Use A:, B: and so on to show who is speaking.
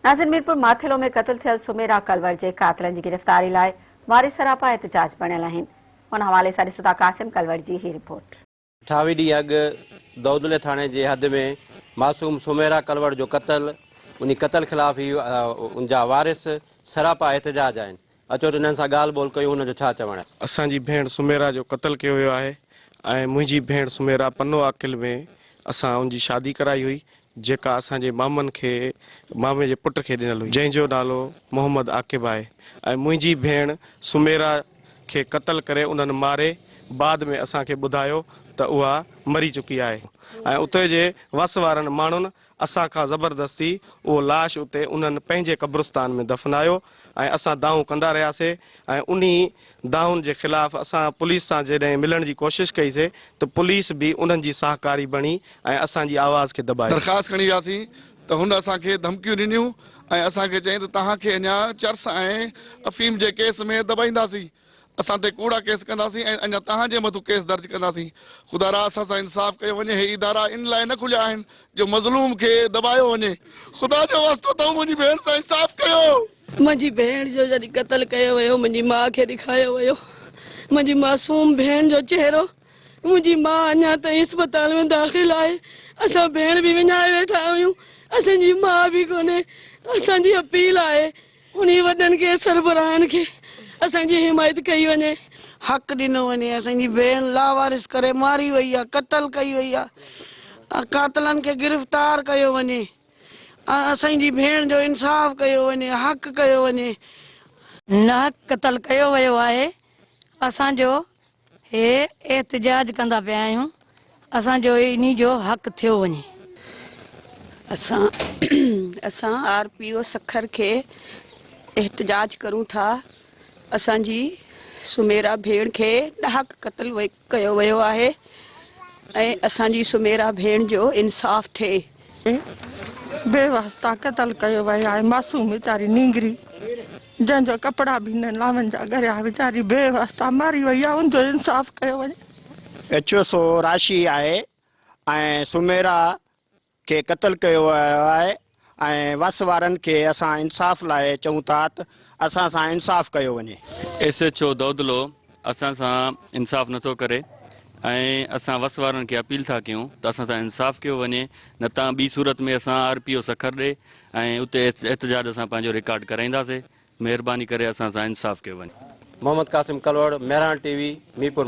A: नाज़िन मीरपुर माथिलो में क़त्ल थियल सुमेरा कलवर जे कातिलनि जी गिरफ़्तारी लाइ वारिस सरापा एहतजाज बणियल आहिनि। उन हवाले सां ॾिसूं था कासिम कलवर जी ही रिपोर्ट।
B: 28 ॾींहं अॻु दौदले थाणे जे हद में मासूम सुमेरा कलवर जो क़त्ल, उन क़त्ल ख़िलाफ़ ही उनजा वारिस सरापा एहतजाज आहिनि। अचो त इन्हनि सां ॻाल्हि ॿोल कयूं, उनजो छा चवणु आहे।
C: असांजी भेण सुमेरा जो क़त्ल कयो वियो आहे ऐं मुंहिंजी भेण सुमेरा पन्नो आकिल में असां उनजी शादी कराई हुई, जेका असांजे मामे जे पुट खे ॾिनल हुई, जंहिंजो नालो मोहम्मद आकिब आहे। ऐं मुंहिंजी भेण सुमेरा खे क़त्ल करे उन्हनि मारे बाद में असांखे ॿुधायो त उहा मरी चुकी आहे ऐं उते जे वस वारनि माण्हुनि असां खां ज़बरदस्ती उहो लाश उते उन्हनि पंहिंजे क़ब्रिस्तान में दफ़नायो ऐं असां दाऊं कंदा रहियासीं ऐं उन्ही दाउनि जे ख़िलाफ़ असां पुलिस सां जॾहिं मिलण जी कोशिशि कईसीं त पुलिस बि उन्हनि जी सहकारी बणी ऐं असांजी आवाज़ खे दॿाई।
D: दरख़्वास्त खणी वियासीं त हुन असांखे धमकियूं ॾिनियूं ऐं असांखे चयईं त तव्हांखे अञा चर्स ऐं अफ़ीम जे केस में दॿाईंदासीं, असां ते कूड़ा केस कंदासीं ऐं अञा तव्हांजे मथां केस दर्ज कंदासीं। ख़ुदा असां सां इंसाफ़ कयो वञे। हे इदारा इन लाइ न खुलिया आहिनि जो मज़लूम खे दॿायो वञे। ख़ुदा जो वास्तो अथव, मुंहिंजी भेण सां इंसाफ़ कयो।
E: मुंहिंजी भेण जो जॾहिं क़त्ल कयो वियो, मुंहिंजी माउ खे ॾेखारियो वियो, मुंहिंजी मासूम भेण जो चहिरो। मुंहिंजी माउ अञा ताईं अस्पताल में दाख़िल आहे। असां भेण बि विञाए वेठा आहियूं, असांजी माउ बि कोन्हे। असांजी अपील आहे उन वॾनि खे सरबराहनि खे असांजी हिमायत कई वञे, हक़ ॾिनो वञे। असांजी भेण लावारिस करे मारी वई आहे, क़त्ल कई वई आहे। कातिलनि खे गिरफ़्तार कयो वञे, असांजी भेण जो इंसाफ़ कयो वञे, हक़ कयो वञे।
F: नाहक क़त्ल कयो वियो आहे। असांजो हे एहतजाज कंदा पिया आहियूं, असांजो इन जो हक़ थियो वञे।
G: असां RPO सखर खे एहतजाज करूं था। असांजी सुमेरा भेण खे नाहक क़त्ल कयो वियो आहे ऐं असांजी सुमेरा भेण जो इंसाफ़ थिए।
E: बेवास्ता क़त्ल कयो वियो आहे। मासूम वीचारी नींगरी जंहिंजो कपिड़ा बि न लावनि जा गरिया, वीचारी बेवास्ता मारी वई आहे, उनजो इंसाफ़ कयो वञे।
H: HSO राशि आहे ऐं सुमेरा खे क़त्ल कयो वियो आहे ऐं वस वारनि खे असां इंसाफ़ लाइ चऊं था त असां सां इंसाफ़ कयो वञे।
I: SHO दौदलो असां सां इंसाफ़ नथो करे ऐं असां वस वारनि खे अपील था कयूं त असां सां इंसाफ़ कयो वञे, न त ॿी सूरत में असां RPO सखर ॾे ऐं उते एहतजाज असां पंहिंजो रिकॉर्ड कराईंदासीं। महिरबानी करे असां सां इंसाफ़ कयो वञे।
B: मोहम्मद कासिम कलवर, मेहरान TV, मीरपुर।